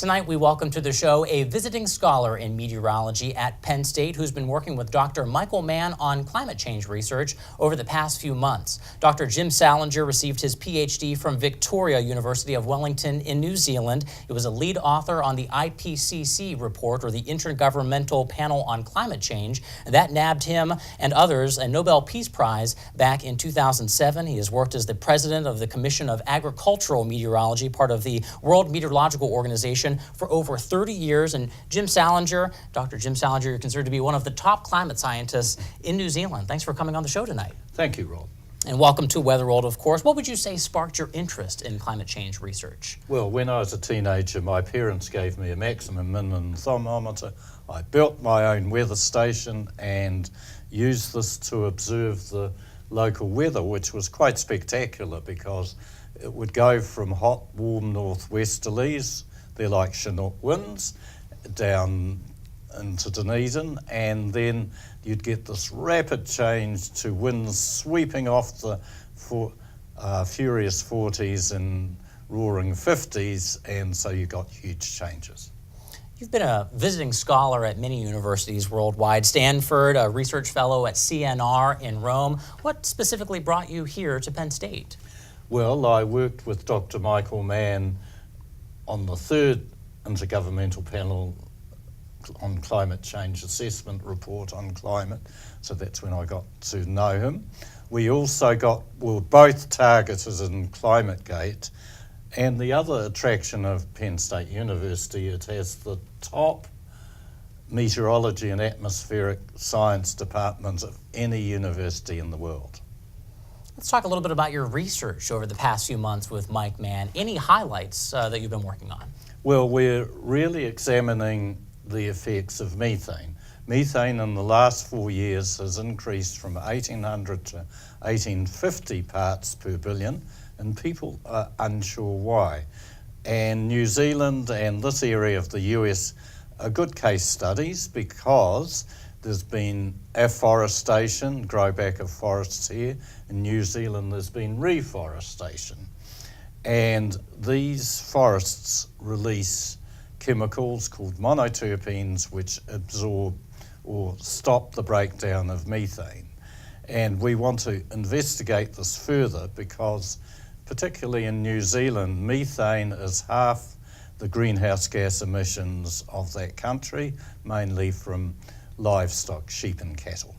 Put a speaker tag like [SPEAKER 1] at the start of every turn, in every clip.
[SPEAKER 1] Tonight, we welcome to the show a visiting scholar in meteorology at Penn State who's been working with Dr. Michael Mann on climate change research over the past few months. Dr. Jim Salinger received his PhD from Victoria University of Wellington in New Zealand. He was a lead author on the IPCC report, or the Intergovernmental Panel on Climate Change. That nabbed him and others a Nobel Peace Prize back in 2007. He has worked as the president of the Commission of Agricultural Meteorology, part of the World Meteorological Organization, for over 30 years. And Jim Salinger, Dr. Jim Salinger, you're considered to be one of the top climate scientists in New Zealand. Thanks for coming on the show tonight.
[SPEAKER 2] Thank you, Rob.
[SPEAKER 1] And welcome to Weather World, of course. What would you say sparked your interest in climate change research?
[SPEAKER 2] Well, when I was a teenager, my parents gave me a maximum minimum thermometer. I built my own weather station and used this to observe the local weather, which was quite spectacular because it would go from hot, warm northwesterlies, they're like Chinook winds, down into Dunedin, and then you'd get this rapid change to winds sweeping off the furious 40s and roaring 50s, and so you got huge changes.
[SPEAKER 1] You've been a visiting scholar at many universities worldwide. Stanford, a research fellow at CNR in Rome. What specifically brought you here to Penn State?
[SPEAKER 2] Well, I worked with Dr. Michael Mann on the third Intergovernmental Panel on Climate Change Assessment report on climate, so that's when I got to know him. We also were both targeted in ClimateGate, and the other attraction of Penn State University, it has the top meteorology and atmospheric science department of any university in the world.
[SPEAKER 1] Let's talk a little bit about your research over the past few months with Mike Mann. Any highlights that you've been working on?
[SPEAKER 2] Well, we're really examining the effects of methane. Methane in the last 4 years has increased from 1,800 to 1,850 parts per billion, and people are unsure why. And New Zealand and this area of the US are good case studies because there's been afforestation, grow back of forests here. In New Zealand, there's been reforestation. And these forests release chemicals called monoterpenes, which absorb or stop the breakdown of methane. And we want to investigate this further because, particularly in New Zealand, methane is half the greenhouse gas emissions of that country, mainly from livestock, sheep and cattle.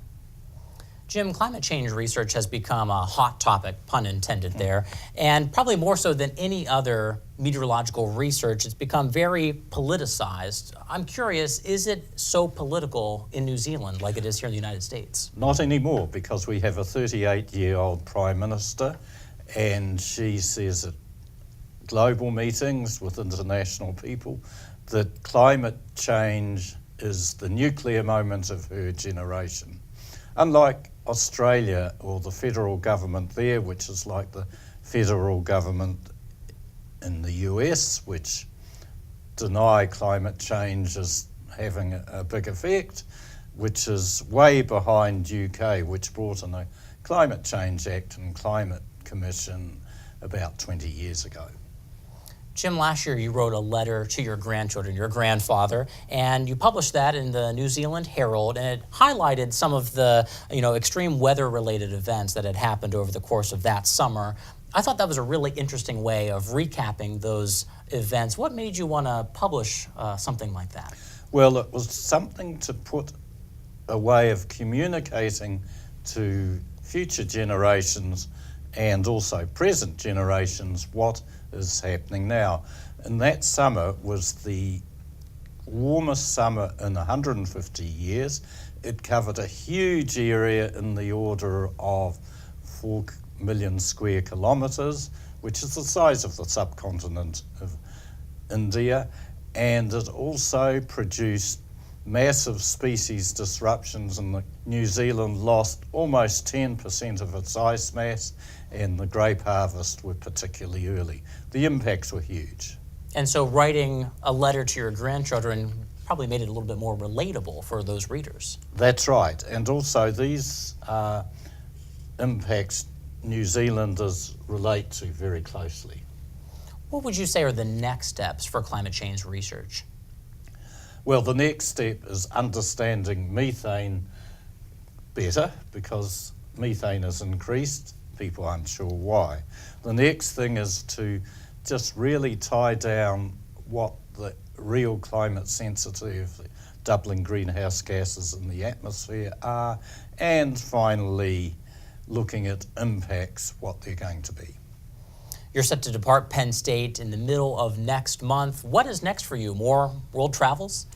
[SPEAKER 1] Jim, climate change research has become a hot topic, pun intended there, and probably more so than any other meteorological research, it's become very politicized. I'm curious, is it so political in New Zealand like it is here in the United States?
[SPEAKER 2] Not anymore, because we have a 38-year-old Prime Minister, and she says at global meetings with international people that climate change is the nuclear moment of her generation. Unlike Australia or the federal government there, which is like the federal government in the US, which deny climate change as having a big effect, which is way behind UK, which brought in a Climate Change Act and Climate Commission about 20 years ago.
[SPEAKER 1] Jim, last year you wrote a letter to your grandchildren, your grandfather, and you published that in the New Zealand Herald, and it highlighted some of the extreme weather-related events that had happened over the course of that summer. I thought that was a really interesting way of recapping those events. What made you want to publish something like that?
[SPEAKER 2] Well, it was something to put a way of communicating to future generations and also present generations what is happening now. And that summer was the warmest summer in 150 years. It covered a huge area in the order of 4 million square kilometres, which is the size of the subcontinent of India, and it also produced massive species disruptions, and New Zealand lost almost 10% of its ice mass, and the grape harvest were particularly early. The impacts were huge.
[SPEAKER 1] And so writing a letter to your grandchildren probably made it a little bit more relatable for those readers.
[SPEAKER 2] That's right, and also these impacts New Zealanders relate to very closely.
[SPEAKER 1] What would you say are the next steps for climate change research?
[SPEAKER 2] Well, the next step is understanding methane better, because methane has increased. People aren't sure why. The next thing is to just really tie down what the real climate sensitive doubling greenhouse gases in the atmosphere are, and finally looking at impacts, what they're going to be.
[SPEAKER 1] You're set to depart Penn State in the middle of next month. What is next for you? More world travels?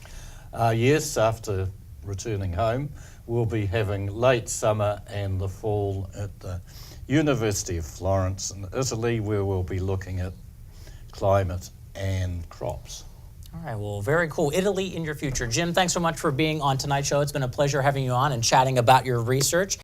[SPEAKER 2] Yes, after returning home, we'll be having late summer and the fall at the University of Florence in Italy, where we'll be looking at climate and crops.
[SPEAKER 1] All right, well, very cool. Italy in your future. Jim, thanks so much for being on tonight's show. It's been a pleasure having you on and chatting about your research.